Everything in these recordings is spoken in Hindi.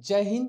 जय हिंद।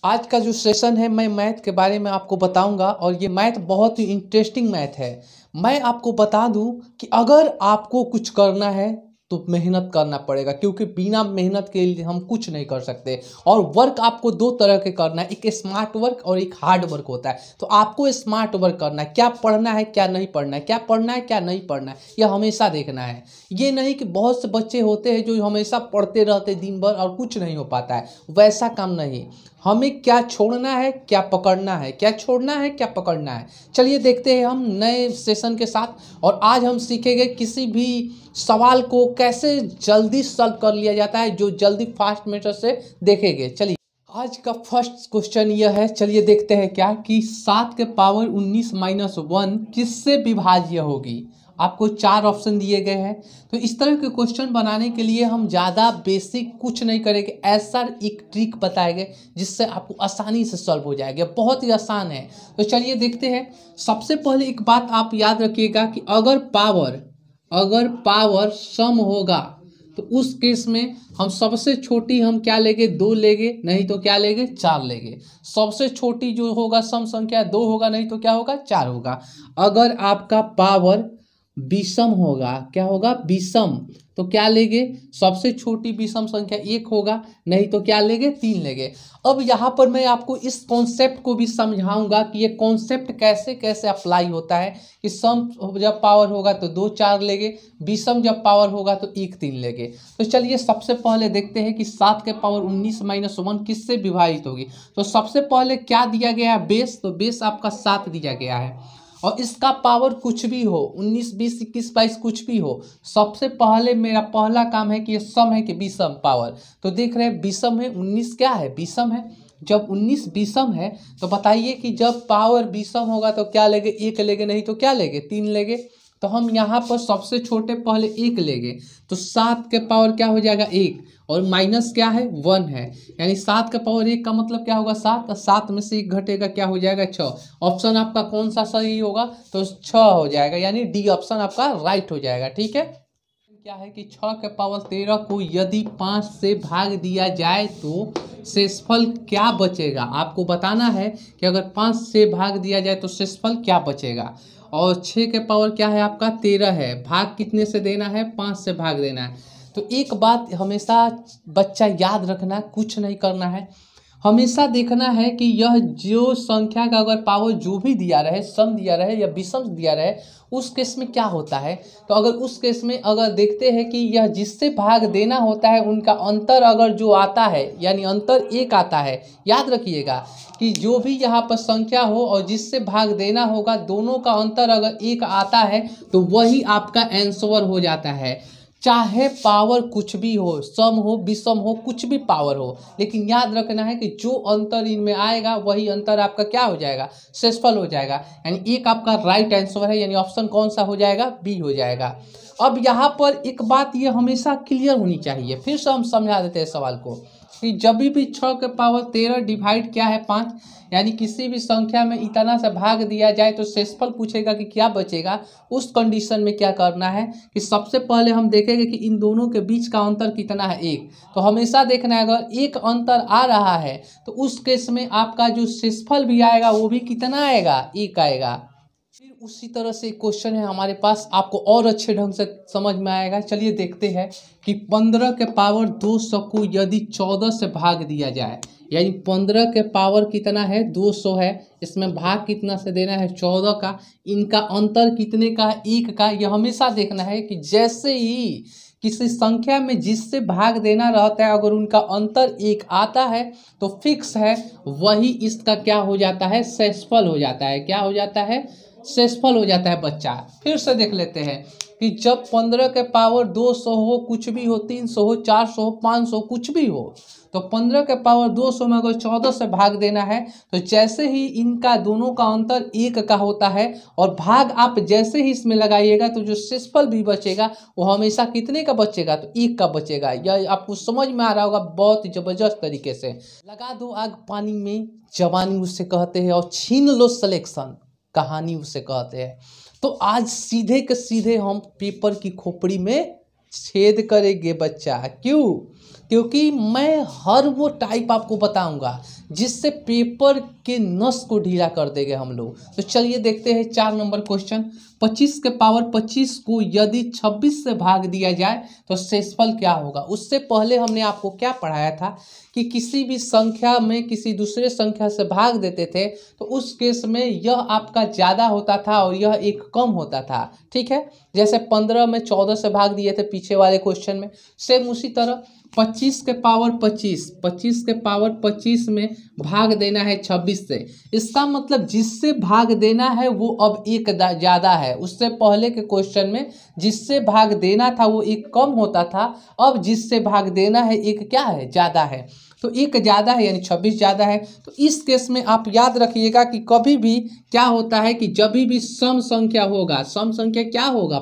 आज का जो सेशन है मैं मैथ के बारे में आपको बताऊंगा और ये मैथ बहुत ही इंटरेस्टिंग मैथ है। मैं आपको बता दूं कि अगर आपको कुछ करना है तो मेहनत करना पड़ेगा, क्योंकि बिना मेहनत के लिए हम कुछ नहीं कर सकते। और वर्क आपको दो तरह के करना है, एक स्मार्ट वर्क और एक हार्ड वर्क होता है। तो आपको स्मार्ट वर्क करना है, क्या पढ़ना है क्या नहीं पढ़ना है, क्या पढ़ना है क्या नहीं पढ़ना है, यह हमेशा देखना है। ये नहीं कि बहुत से बच्चे होते हैं जो हमेशा पढ़ते रहते दिन भर और कुछ नहीं हो पाता है, वैसा काम नहीं। हमें क्या छोड़ना है क्या पकड़ना है, क्या छोड़ना है क्या पकड़ना है। चलिए देखते हैं हम नए सेशन के साथ। और आज हम सीखेंगे किसी भी सवाल को कैसे जल्दी सॉल्व कर लिया जाता है, जो जल्दी फास्ट मेथड से देखेंगे। चलिए आज का फर्स्ट क्वेश्चन यह है, चलिए देखते हैं क्या कि 7 के पावर 19 माइनस 1 किससे विभाज्य होगी। आपको 4 ऑप्शन दिए गए हैं। तो इस तरह के क्वेश्चन बनाने के लिए हम ज़्यादा बेसिक कुछ नहीं करेंगे, ऐसा एक ट्रिक बताएंगे जिससे आपको आसानी से सॉल्व हो जाएगा। बहुत ही आसान है। तो चलिए देखते हैं। सबसे पहले एक बात आप याद रखिएगा कि अगर पावर सम होगा तो उस केस में हम सबसे छोटी हम क्या लेंगे, 2 लेंगे, नहीं तो क्या लेंगे, 4 लेंगे। सबसे छोटी जो होगा सम संख्या 2 होगा, नहीं तो क्या होगा, 4 होगा। अगर आपका पावर विषम होगा, क्या होगा, विषम, तो क्या लेंगे, सबसे छोटी विषम संख्या 1 होगा, नहीं तो क्या लेंगे, 3 लेंगे। अब यहाँ पर मैं आपको इस कॉन्सेप्ट को भी समझाऊंगा कि ये कॉन्सेप्ट कैसे कैसे अप्लाई होता है कि सम जब पावर होगा तो 2 4 लेंगे, विषम जब पावर होगा तो 1 3 लेंगे। तो चलिए सबसे पहले देखते हैं कि 7 के पावर 19 माइनस 1 किससे विभाजित होगी। तो सबसे पहले क्या दिया गया है, बेस। तो बेस आपका 7 दिया गया है और इसका पावर कुछ भी हो, 19 20 21 22 कुछ भी हो। सबसे पहले मेरा पहला काम है कि ये सम है कि विषम पावर। तो देख रहे हैं विषम है, 19 क्या है, विषम है। जब 19 विषम है तो बताइए कि जब पावर विषम होगा तो क्या लेंगे, 1 लेंगे, नहीं तो क्या लेंगे, 3 लेंगे। तो हम यहाँ पर सबसे छोटे पहले 1 लेंगे। तो 7 के पावर क्या हो जाएगा, 1, और माइनस क्या है, 1 है। यानी 7 का पावर 1 का मतलब क्या होगा, 7। 7 में से 1 घटेगा, क्या हो जाएगा, 6। ऑप्शन आपका कौन सा सही होगा, तो 6 हो जाएगा, यानी डी ऑप्शन आपका राइट हो जाएगा। ठीक है। क्या है कि 6 के पावर 13 को यदि 5 से भाग दिया जाए तो शेषफल क्या बचेगा। आपको बताना है कि अगर 5 से भाग दिया जाए तो शेषफल क्या बचेगा। और 6 के पावर क्या है आपका, 13 है। भाग कितने से देना है, 5 से भाग देना है। तो एक बात हमेशा बच्चा याद रखना, कुछ नहीं करना है, हमेशा देखना है कि यह जो संख्या का अगर पावर जो भी दिया रहे, सम दिया रहे या विषम दिया रहे, उस केस में क्या होता है। तो अगर उस केस में अगर देखते हैं कि यह जिससे भाग देना होता है उनका अंतर अगर जो आता है, यानी अंतर 1 आता है। याद रखिएगा कि जो भी यहाँ पर संख्या हो और जिससे भाग देना होगा, दोनों का अंतर अगर 1 आता है तो वही आपका आंसर हो जाता है। चाहे पावर कुछ भी हो, सम हो विषम हो, कुछ भी पावर हो, लेकिन याद रखना है कि जो अंतर इनमें आएगा वही अंतर आपका क्या हो जाएगा, शेषफल हो जाएगा। यानी एक आपका राइट आंसर है, यानी ऑप्शन कौन सा हो जाएगा, बी हो जाएगा। अब यहाँ पर एक बात ये हमेशा क्लियर होनी चाहिए, फिर से हम समझा देते हैं सवाल को कि जब भी 6 के पावर 13 डिवाइड क्या है 5, यानी किसी भी संख्या में इतना से भाग दिया जाए तो शेषफल पूछेगा कि क्या बचेगा। उस कंडीशन में क्या करना है कि सबसे पहले हम देखेंगे कि इन दोनों के बीच का अंतर कितना है, 1। तो हमेशा देखना है अगर 1 अंतर आ रहा है तो उस केस में आपका जो शेषफल भी आएगा वो भी कितना आएगा, 1 आएगा। फिर उसी तरह से क्वेश्चन है हमारे पास, आपको और अच्छे ढंग से समझ में आएगा। चलिए देखते हैं कि 15 के पावर 200 को यदि 14 से भाग दिया जाए, यानी 15 के पावर कितना है, 200 है, इसमें भाग कितना से देना है, 14 का। इनका अंतर कितने का है, 1 का। यह हमेशा देखना है कि जैसे ही किसी संख्या में जिससे भाग देना रहता है अगर उनका अंतर 1 आता है तो फिक्स है वही इसका क्या हो जाता है, शेषफल हो जाता है। क्या हो जाता है, शेषफल हो जाता है बच्चा। फिर से देख लेते हैं कि जब 15 के पावर 200 हो, कुछ भी हो, 300 हो, 400 हो, 500 कुछ भी हो, तो 15 के पावर 200 में अगर 14 से भाग देना है तो जैसे ही इनका दोनों का अंतर 1 का होता है और भाग आप जैसे ही इसमें लगाइएगा तो जो शेषफल भी बचेगा वो हमेशा कितने का बचेगा, तो 1 का बचेगा। यह आपको समझ में आ रहा होगा, बहुत ही जबरदस्त तरीके से। लगा दो आग पानी में जवानी उसे कहते हैं और छीन लो सिलेक्शन कहानी उसे कहते हैं। तो आज सीधे के सीधे हम पेपर की खोपड़ी में छेद करेंगे बच्चा। क्यों, क्योंकि मैं हर वो टाइप आपको बताऊंगा जिससे पेपर के नस को ढीला कर देंगे हम लोग। तो चलिए देखते हैं 4 नंबर क्वेश्चन। 25 के पावर 25 को यदि 26 से भाग दिया जाए तो शेषफल क्या होगा। उससे पहले हमने आपको क्या पढ़ाया था कि किसी भी संख्या में किसी दूसरे संख्या से भाग देते थे तो उस केस में यह आपका ज़्यादा होता था और यह एक कम होता था। ठीक है, जैसे 15 में 14 से भाग दिए थे पीछे वाले क्वेश्चन में, सेम उसी तरह 25 के पावर 25 के पावर 25 में भाग देना है 26 से। इसका मतलब जिससे भाग देना है वो अब एक ज़्यादा है। उससे पहले के क्वेश्चन में जिससे भाग देना था वो एक कम होता था, अब जिससे भाग देना है एक क्या है, ज़्यादा है। तो एक ज़्यादा है यानी 26 ज़्यादा है। तो इस केस में आप याद रखिएगा कि कभी भी क्या होता है कि जब भी सम संख्या होगा, सम संख्या क्या होगा,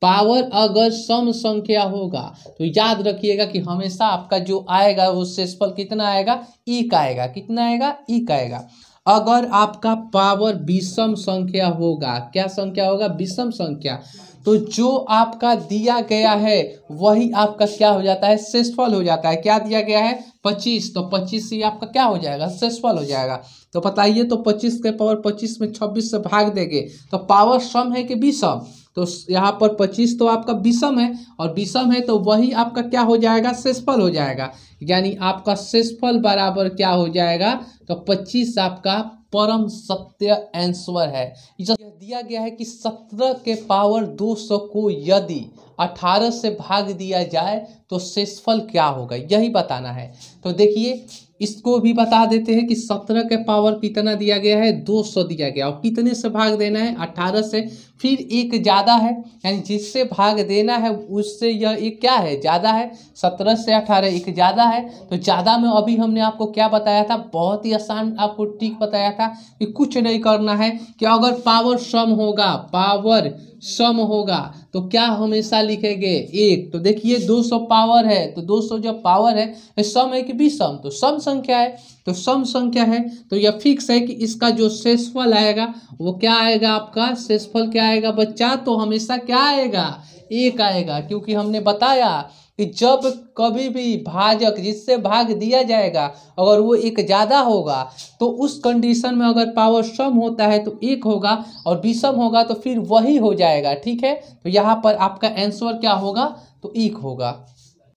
पावर अगर सम संख्या होगा तो याद रखिएगा कि हमेशा आपका जो आएगा वो शेषफल कितना आएगा, एक आएगा। कितना आएगा, एक आएगा। अगर आपका पावर विषम संख्या होगा, क्या संख्या होगा, विषम संख्या, तो जो आपका दिया गया है वही आपका क्या हो जाता है, शेषफल हो जाता है। क्या दिया गया है, 25, तो 25 ही आपका क्या हो जाएगा, शेषफल हो जाएगा। तो बताइए, तो 25 के पावर 25 में 26 से भाग देंगे तो पावर सम है कि विषम, तो यहाँ पर 25 तो आपका विषम है और विषम है तो वही आपका क्या हो जाएगा, शेषफल हो जाएगा। यानी आपका शेषफल बराबर क्या हो जाएगा, तो 25 आपका परम सत्य आंसर है। यह दिया गया है कि 17 के पावर 200 को यदि 18 से भाग दिया जाए तो शेषफल क्या होगा, यही बताना है। तो देखिए इसको भी बता देते हैं कि 17 के पावर कितना दिया गया है, 200 दिया गया और कितने से भाग देना है, 18 से। फिर एक ज़्यादा है यानी जिससे भाग देना है उससे यह एक क्या है, ज़्यादा है। 17 से 18 एक ज़्यादा है। तो ज़्यादा में अभी हमने आपको क्या बताया था, बहुत ही आसान आपको ट्रिक बताया था कि कुछ नहीं करना है कि अगर पावर सम होगा, पावर सम होगा तो क्या हमेशा लिखेंगे, एक। तो देखिए 200 पावर है तो 200 जब पावर है सम है कि विषम, तो सम संख्या है, तो सम संख्या है तो यह फिक्स है कि इसका जो शेषफल आएगा वो क्या आएगा, आपका शेषफल क्या आएगा बच्चा, तो हमेशा क्या आएगा, एक आएगा। क्योंकि हमने बताया कि जब कभी भी भाजक जिससे भाग दिया जाएगा अगर वो एक ज़्यादा होगा तो उस कंडीशन में अगर पावर सम होता है तो एक होगा और विषम होगा तो फिर वही हो जाएगा। ठीक है, तो यहाँ पर आपका आंसर क्या होगा, तो एक होगा।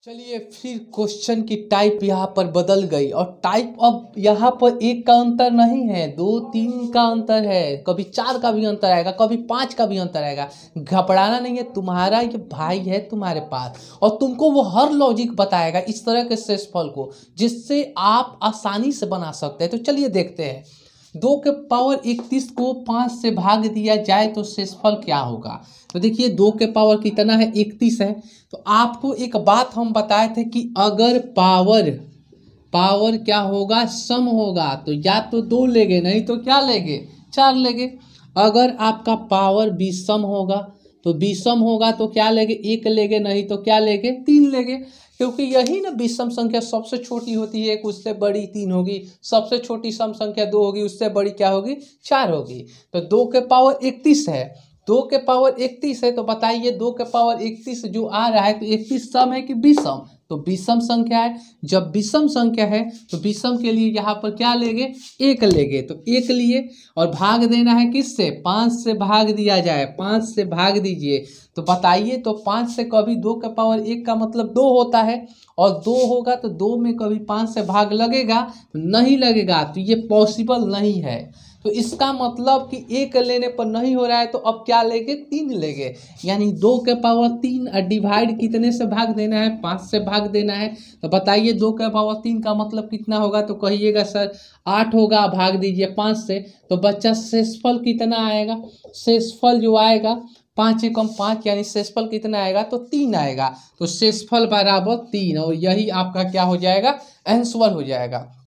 चलिए फिर क्वेश्चन की टाइप यहाँ पर बदल गई और टाइप अब यहाँ पर एक का अंतर नहीं है, 2 3 का अंतर है, कभी 4 का भी अंतर आएगा, कभी 5 का भी अंतर आएगा। घबराना नहीं है, तुम्हारा ये भाई है तुम्हारे पास और तुमको वो हर लॉजिक बताएगा इस तरह के शेषफल को जिससे आप आसानी से बना सकते हैं। तो चलिए देखते हैं, 2 के पावर 31 को 5 से भाग दिया जाए तो शेषफल क्या होगा। तो देखिए 2 के पावर कितना है, 31 है। तो आपको एक बात हम बताए थे कि अगर पावर क्या होगा, सम होगा तो या तो 2 लेंगे नहीं तो क्या लेंगे, 4 लेंगे। अगर आपका पावर विषम होगा तो विषम होगा तो क्या लेंगे, 1 लेंगे, नहीं तो क्या लेंगे, 3 लेंगे। क्योंकि यही ना विषम संख्या सबसे छोटी होती है, एक उससे बड़ी 3 होगी, सबसे छोटी सम संख्या 2 होगी, उससे बड़ी क्या होगी, 4 होगी। तो 2 के पावर 31 है, 2 के पावर 31 है तो बताइए 2 के पावर 31 जो आ रहा है तो 31 सम है कि विषम, तो विषम संख्या है। जब विषम संख्या है तो विषम के लिए यहाँ पर क्या लेंगे, 1 लेंगे, तो 1 लिए और भाग देना है किससे, 5 से भाग दिया जाए, 5 से भाग दीजिए। तो बताइए, तो 5 से कभी 2 के पावर 1 का मतलब 2 होता है और 2 होगा तो 2 में कभी 5 से भाग लगेगा, तो नहीं लगेगा, तो ये पॉसिबल नहीं है। तो इसका मतलब कि 1 लेने पर नहीं हो रहा है तो अब क्या लेंगे, 3 लेंगे। यानी 2 के पावर 3 डिवाइड कितने से भाग देना है, 5 से भाग देना है। तो बताइए 2 के पावर 3 का मतलब कितना होगा, तो कहिएगा सर 8 होगा, भाग दीजिए 5 से। तो बच्चा शेषफल कितना आएगा, शेषफल जो आएगा 5 एकम 5 यानी शेषफल कितना आएगा, तो 3 आएगा। तो शेषफल बराबर 3 और यही आपका क्या हो जाएगा, आंसर हो जाएगा।